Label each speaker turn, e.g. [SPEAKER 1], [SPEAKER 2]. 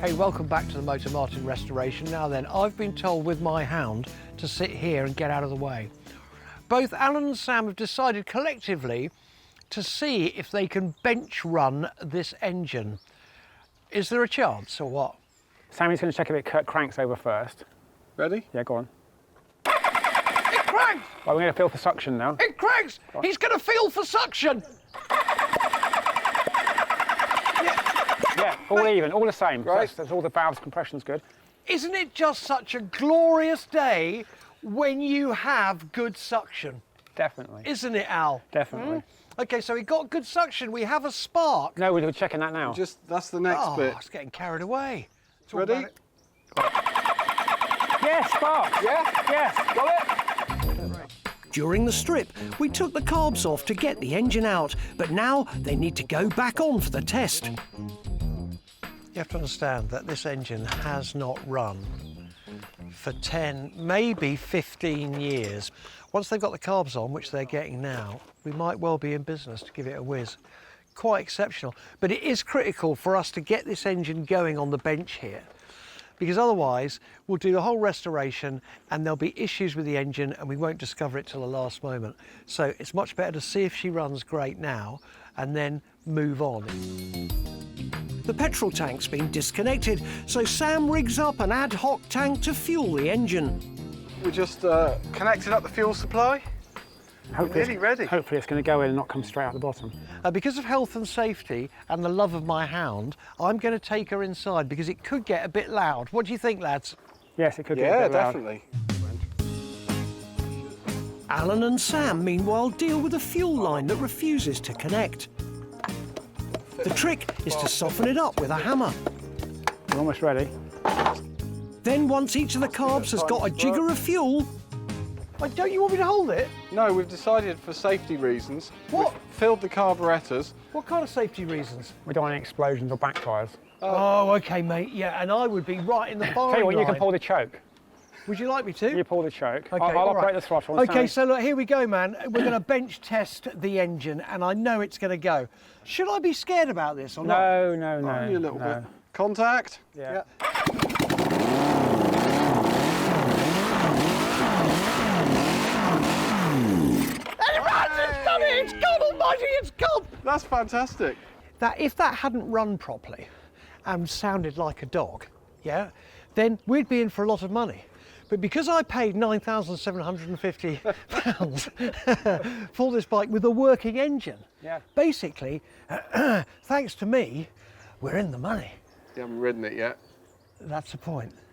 [SPEAKER 1] Hey, welcome back to the Moto Martin restoration. Now then, I've been told with my hound to sit here and get out of the way. Both Alan and Sam have decided collectively to see if they can bench run this engine. Is there a chance or what?
[SPEAKER 2] Sammy's going to check if it cranks over first.
[SPEAKER 3] Ready?
[SPEAKER 2] Yeah, go on.
[SPEAKER 1] It cranks!
[SPEAKER 2] Right, we're going to feel for suction now.
[SPEAKER 1] It cranks! He's going to feel for suction!
[SPEAKER 2] Yeah, all even, all the same.
[SPEAKER 3] Right.
[SPEAKER 2] That's all the valves, compression's good.
[SPEAKER 1] Isn't it just such a glorious day when you have good suction?
[SPEAKER 2] Definitely.
[SPEAKER 1] Isn't it, Al?
[SPEAKER 2] Definitely.
[SPEAKER 1] Okay, so we got good suction. We have a spark.
[SPEAKER 2] No, we're checking that now.
[SPEAKER 3] That's the next
[SPEAKER 1] Oh,
[SPEAKER 3] bit.
[SPEAKER 1] it's getting carried away. Talk
[SPEAKER 3] Ready?
[SPEAKER 1] about it.
[SPEAKER 2] Yes, spark.
[SPEAKER 3] Yeah?
[SPEAKER 2] Yes, got it.
[SPEAKER 1] During the strip, we took the carbs off to get the engine out, but now they need to go back on for the test. You have to understand that this engine has not run for 10, maybe 15 years. Once they've got the carbs on, which they're getting now, we might well be in business to give it a whiz. Quite exceptional, but it is critical for us to get this engine going on the bench here, because otherwise we'll do the whole restoration and there'll be issues with the engine and we won't discover it till the last moment. So it's much better to see if she runs great now and then move on. The petrol tank's been disconnected, so Sam rigs up an ad hoc tank to fuel the engine.
[SPEAKER 3] We just connected up the fuel supply. Nearly ready.
[SPEAKER 2] Hopefully it's going to go in and not come straight out the bottom.
[SPEAKER 1] Because of health and safety and the love of my hound, I'm going to take her inside because it could get a bit loud. What do you think, lads?
[SPEAKER 2] Yes, it could get a
[SPEAKER 3] Yeah,
[SPEAKER 2] bit loud.
[SPEAKER 3] definitely.
[SPEAKER 1] Alan and Sam, meanwhile, deal with a fuel line that refuses to connect. The trick is to soften it up with a hammer.
[SPEAKER 2] We're almost ready.
[SPEAKER 1] Then once each of the carbs has got a jigger of fuel... Don't you want me to hold it?
[SPEAKER 3] No, we've decided for safety reasons.
[SPEAKER 1] What?
[SPEAKER 3] We've filled the carburetors.
[SPEAKER 1] What kind of safety reasons?
[SPEAKER 2] We don't want any explosions or backfires.
[SPEAKER 1] Oh, OK, mate, yeah, and I would be right in the firing
[SPEAKER 2] Tell you what, you
[SPEAKER 1] line.
[SPEAKER 2] can pull the choke.
[SPEAKER 1] Would you like me to?
[SPEAKER 2] You pull the choke.
[SPEAKER 1] Okay,
[SPEAKER 2] I'll
[SPEAKER 1] all
[SPEAKER 2] operate
[SPEAKER 1] right.
[SPEAKER 2] the throttle.
[SPEAKER 1] OK, so look, here we go, man. We're going to bench test the engine, and I know it's going to go. Should I be scared about this or not?
[SPEAKER 2] No.
[SPEAKER 3] Only a little bit. Contact.
[SPEAKER 2] Yeah.
[SPEAKER 1] It's done it! It's gone, almighty, it's gone!
[SPEAKER 3] That's fantastic.
[SPEAKER 1] That if that hadn't run properly and sounded like a dog, yeah, then we'd be in for a lot of money. But because I paid £9,750 for this bike with a working engine,
[SPEAKER 2] Yeah.
[SPEAKER 1] basically, thanks to me, we're in the money.
[SPEAKER 3] You haven't ridden it yet.
[SPEAKER 1] That's the point.